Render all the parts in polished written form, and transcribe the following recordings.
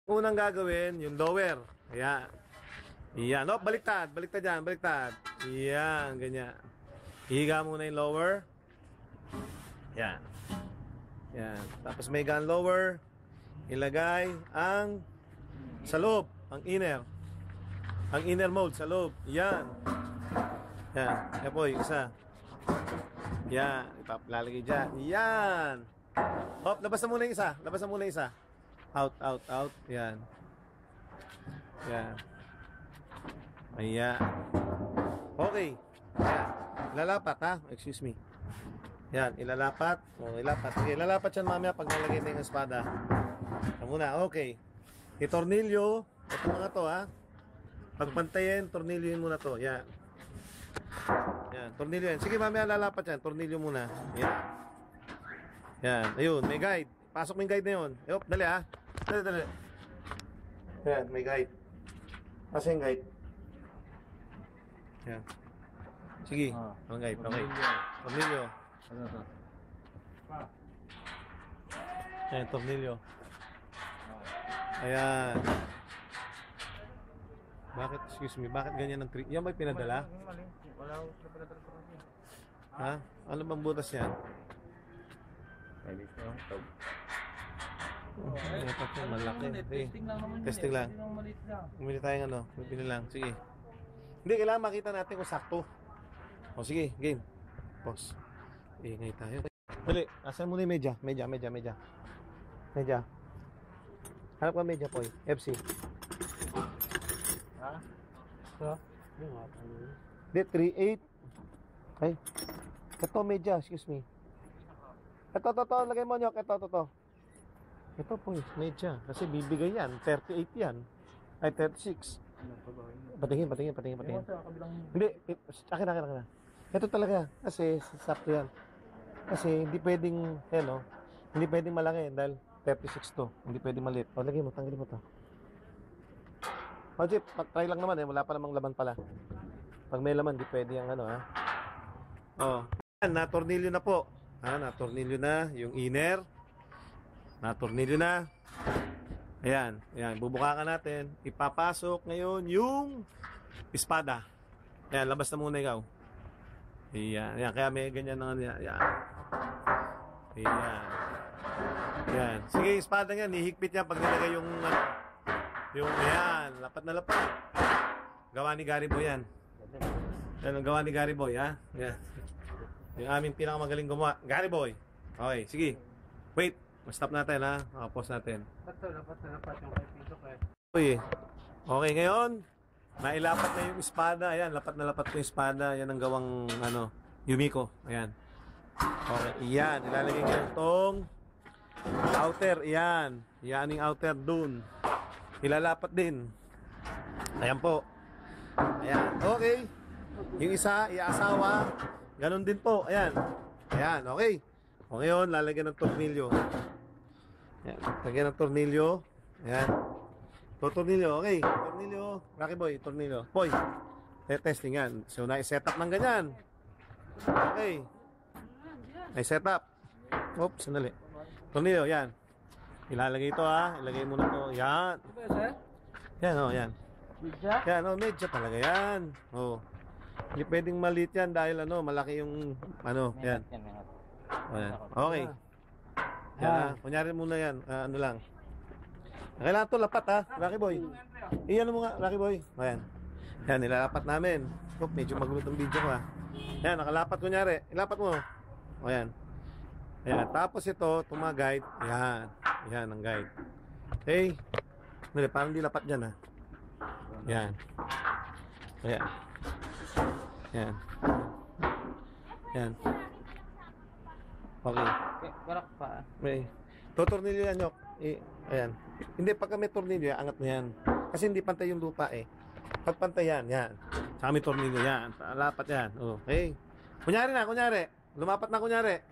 Unang gagawin, yung lower. Ayan. Ayan. Oh, baliktad. Baliktad yan. Baliktad. Ayan. Ganyan. Higa muna yung lower. Ayan. Ayan. Tapos may gun lower. Ilagay ang sa loob. Ang inner. Ang inner mode sa loob. Ayan. Ayan. Ayan po, yung isa. Ayan. Ipapalalagay dyan. Ayan. Hop, labas na muna yung isa. Labas na muna yung isa. Out, out, out. Ayan. Ayan. Ayan. Okay. Ayan. Ilalapat ha. Excuse me. Ayan. Ilalapat. O, ilapat. Sige, ilalapat yan mamaya pag nalagay na yung espada. Ayan muna. Okay. Itornilyo. Ito mga to ha. Pagpantayin, tornilyoin muna to. Ayan. Ayan. Tornilyo yan. Sige, mamaya lalapat yan. Tornilyo muna. Ayan. Ayan. Ayun. May guide. Pasok mo yung guide na yun. Ayop, dali ha. Dali, dali. Ayan, may guide. Pasa yung guide. Ayan. Sige, ang guide. Okay. Tornilyo. Ayan, tornilyo. Ayan. Bakit, excuse me, bakit ganyan ang trick? Yan ba'y pinadala? Wala ko pinadala pa kasi. Ha? Ano bang butas yan? Pwede ko yung tog. Dapat yung malaki. Testing lang naman yun. Testing lang. Testing lang maliit lang. Bumili tayong ano, bumili lang. Sige. Hindi, kailangan makita natin kung sakto. O sige, game. Pause. Ingay tayo. Dali, asan mo na yung media? Media. Hanap ka media po FC. Ha? Ito? Hindi, 3.8. Ay. Ito media, excuse me. Ito, lagay mo nyok. Ito. Ito po, media. Kasi bibigay yan. 38 yan. Ay, 36. Patingin. Hindi, akin. Ito talaga. Kasi, sakto yan. Kasi, hindi pwedeng, hindi pwedeng malaki dahil 36 to. Hindi pwedeng maliit. O, lagay mo, tanggalin mo to. O, Jeep, try lang naman wala pa namang laman pala. Pag may laman, di pwede yung ha. O, na-tornilyo na po. Na-tornilyo na yung inner. Na-tornilyo na. Ayan. Bubukakan natin. Ipapasok ngayon yung espada. Ayan, labas na muna ikaw. Ayan. Kaya may ganyan na Ayan. Sige, espada yan. Ihigpit niya pag nilagay yung ayan. Lapat na lapat. Gawa ni Gary Boy yan. Yan ang gawa ni Gary Boy, ha? Yan. Yung aming pinakamagaling gumawa. Gary Boy. Okay, sige. Wait. Stop natin, ha? Pause natin. Lapat yung kay Pito kaya. Okay, ngayon, nailapat na yung espada. Ayan, lapat na lapat yung espada. Yan ang gawang, Yumiko. Ayan. Okay, iyan. Ilalagay ko itong outer. Iyan. Iyan yung outer dun. Ilalapat din. Ayan po. Ayan. Okay. Yung isa, iasawa. Ganon din po. Ayan. Ayan, okay. O ngayon, lalagyan ng tornilyo. Ayan, lagyan ng tornilyo. Ayan. Tornilyo, okay. Tornilyo. Rocky Boy, tornilyo. Boy, testing yan. So, na-set up ng ganyan. Okay. Na-set up. Oops, sandali. Tornilyo, yan. Ilalagay ito, ha. Ilagay muna ito. Yan. Yan, yan. Yan, medyo talaga yan. Hindi pwedeng maliit yan dahil, malaki yung, yan. Ayan. Okay. Yan, kunyari muna yan. Ano lang. Kailangan ito lapat, ha, Rocky Boy. Iyan mo nga, Rocky Boy. Ayan. Yan, nilalapat namin. Medyo magulo itong video ko, ha. Yan, nakalapat kunyari. Ilapat mo. Ayan. Ayan. Tapos ito, mga guide. Ayan. Ayan, ang guide. Okay. Hindi, parang di lapat dyan, ha. Ayan. Ayan. Ayan. Ayan. Okay. Barak pa. May tutornilyo yan, Yok. Ayan. Hindi, pagka may tornilyo, angat mo yan. Kasi hindi pantay yung lupa, Pag pantay yan. Saka may tornilyo yan. Lapat yan. Okay. Kunyari. Lumapat na, kunyari.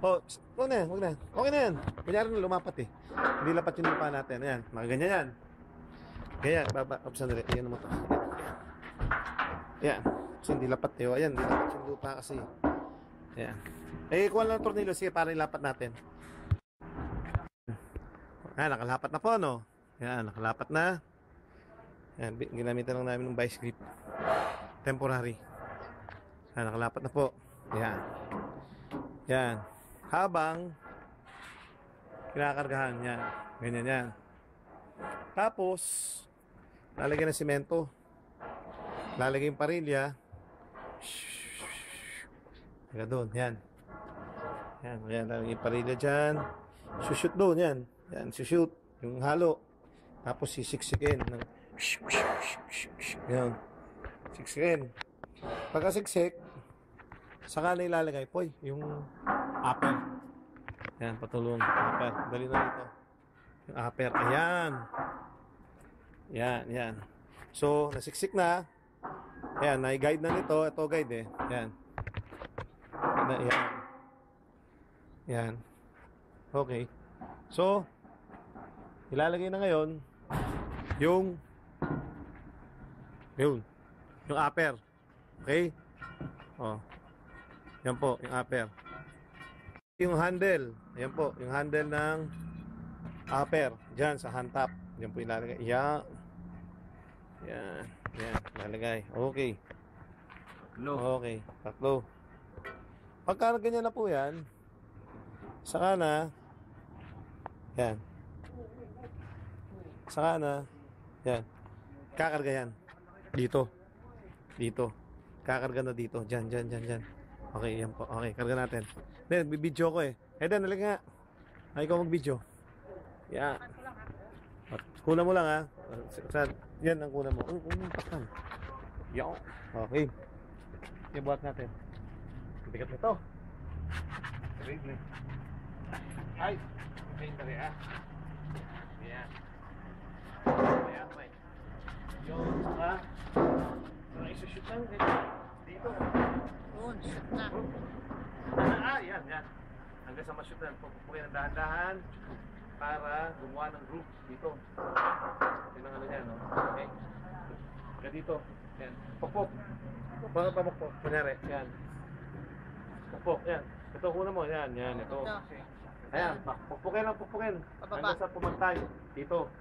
Wag na. Okay na yan. Kunyari na lumapat, Hindi lapat yung lupa natin. Ayan. Makaganyan yan. Ganyan. Oops, sandali. Ayan mo ito. Ayan. Kasi hindi lapat, Ayan, hindi lapat yung lupa kasi. Ayan. Kuha lang ng tornilyo. Sige, para ilapat natin. Nakalapat na po, no? Yan, nakalapat na. Yan, ginamitan lang namin ng vice grip. Temporary. Yan, nakalapat na po. Yan. Yan. Habang kinakargahan. Yan. Ganyan yan. Tapos, lalagyan ng simento. Lalagyan yung parilya. Hanggang doon. Yan. Yan. Yan. Lalagyan yung parilya dyan. Shoot doon. Yan. Yan. Shoot. Yung halo. Tapos sisiksikin. Yan. Siksikin. Pagkasiksik, saka na ilalagay po yung upper. Yan. Patulong. Upper. Dali na ito. Yung upper. Ayan. Yan. Yan. So, nasiksik na. Ayan, na-guide na nito. Ito guide eh. Ayan. Ayan. Ayan. Okay. So, ilalagay na ngayon yung upper. Okay? Oh. Yan po, yung upper. Yung handle. Ayan po, yung handle ng upper. Diyan sa hand top. Yan po ilalagay. Yan. Yan. Yan, lalagay. Okay. Okay, tatlo. Pagka ganyan na po yan, saka na, yan. Saka na, yan. Kakarga yan. Dito. Dito. Kakarga na dito. Diyan. Okay, yan po. Okay, karga natin. Then, bibidyo ko eh. Dan, nalig nga. Ay, ikaw mag-video. Yan. Kuna mo lang ha. Yan ang kuna mo. Paktan. Yan. Okay. Ibuhat natin. Bigat nito. Terrible. Ay. Inventory ah. Yan. Ayan, may. Yung saka. Saka isushoot lang. Dito. Doon, shoot na. Yan. Hanggang sa mashoot na. Pupukin ng dahan-dahan para gumawa ng group dito. Yun ang ano yan, no? Okay. Hanggang dito. Yan. Pokpok. Pamukpok. Kunyari. Yan. Pokpok. Yan. Ito, kuna mo. Yan. Ito. Ayan. Pukpukin. Hanggang sa pumantay. Dito.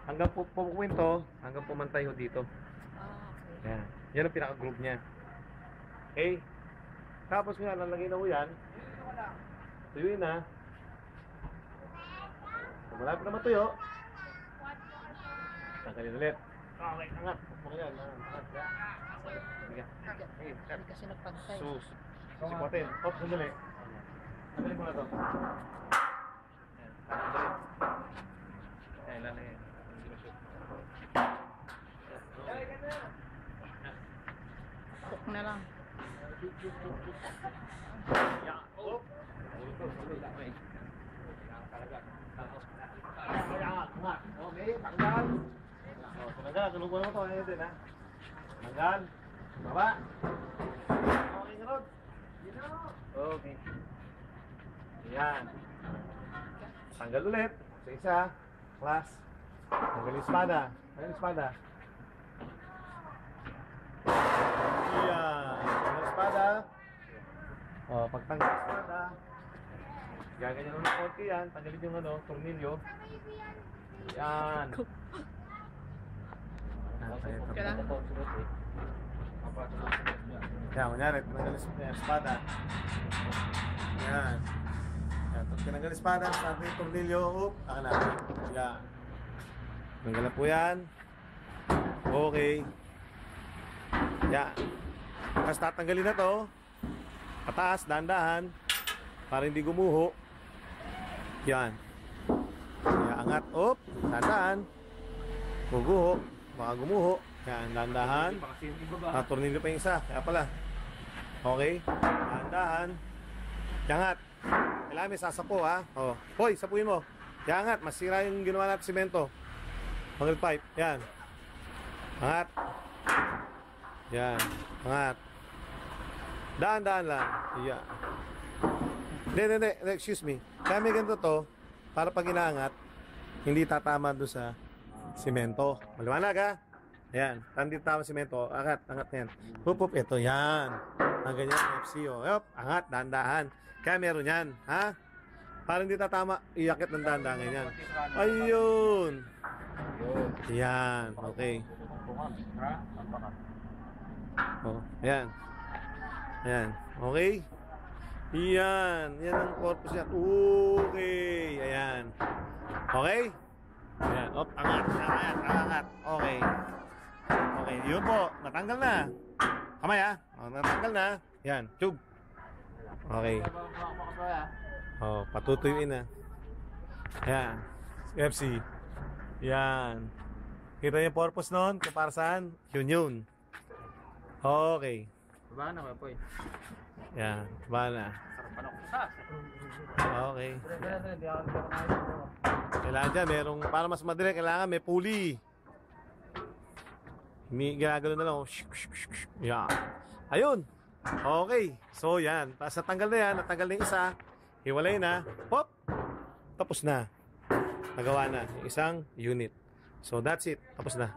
Hanggang pumukuin to. Hanggang pumantay ho dito. Yan. Yan ang pinaka-group niya. Okay. Tapos nga, lalagay na ho yan. Tuyuin na. Kung malapit na matuyo, tanggalin ulit. Okay, angat. Pukpukin yan. Angat. Hindi kasi nagpantay. Sus. Sipuatin. Off, sandali. Tanggalin mo na to. Ayan. Tanggalin. Ayan, lalagay. Hook na lang. Yan. Oop. Angat. Okay, tanggal. Tanggal. Tulungan mo to. Ayan din ha. Tanggal. Baba. Okay, Rod. Okay. Ayan. Tanggal ulit. Sa isa. Class. Tanggal yung espada. Ayan yung espada. Ayan. Tanggal yung espada. O, pagtanggal yung espada, gaganyan mo ng konti yan. Tanggalin yung ano, tornilyo. Ayan. Kailangan. Yan, kunyari, tinanggal yung espada. Yan. Yan, pag tinanggal yung espada, start yung tornilyo, akin natin. Yan. Tinanggal na po yan. Okay. Yan. Tapos tatanggalin na to. Pataas, dahan-dahan. Para hindi gumuho. Yan. Yan, angat, dahan-dahan. Guguho. Baka gumuho. Yan, dahan-dahan. Tornilyo pa yung isa. Kaya pala. Okay. Dahan-dahan. Yangat. Kailangan may sasapo ha. O. Hoy, sapuin mo. Yangat. Masira yung ginawa natin simento. Mangle pipe. Yan. Angat. Yan. Angat. Dahan-dahan lang. Yan. Hindi. Excuse me. Kaya may ganito to. Para pag inaangat, hindi tatama doon sa simento. Maliwanag ha? Ayan, hindi tama simento. Angat yan. Pupup, ito yan. Ang ganyan, FCO. Yup, angat, dahan-dahan. Kaya meron yan, ha? Para hindi tatama, iakit ng dahan-dahan yan. Ayun. Yan, okay. Oh, ayan. Ayan, okay. Yan, yan ang purpose niya. Okay, ayan. Okay? Ayan, angat. Okay. Okay, yun po, natanggal na. Kamay ha, natanggal na. Yan, tube. Okay. Oh, patutuyuin na. Ayan, FC. Yan. Kita niyo yung purpose nun, kung para saan? Yun. Okay. Baba na, Poy. Yan, bala. Sarapan ako sa. Okay. Hindi ako nagkakaroon. Kailangan dyan, merong, para mas madali, kailangan may pulley. Ginagano na lang. Yan. Ayun. Okay. So, yan. Tapos natanggal na yan. Natanggal na yung isa. Hiwalay na. Pop! Tapos na. Nagawa na. Yung isang unit. So, that's it. Tapos na.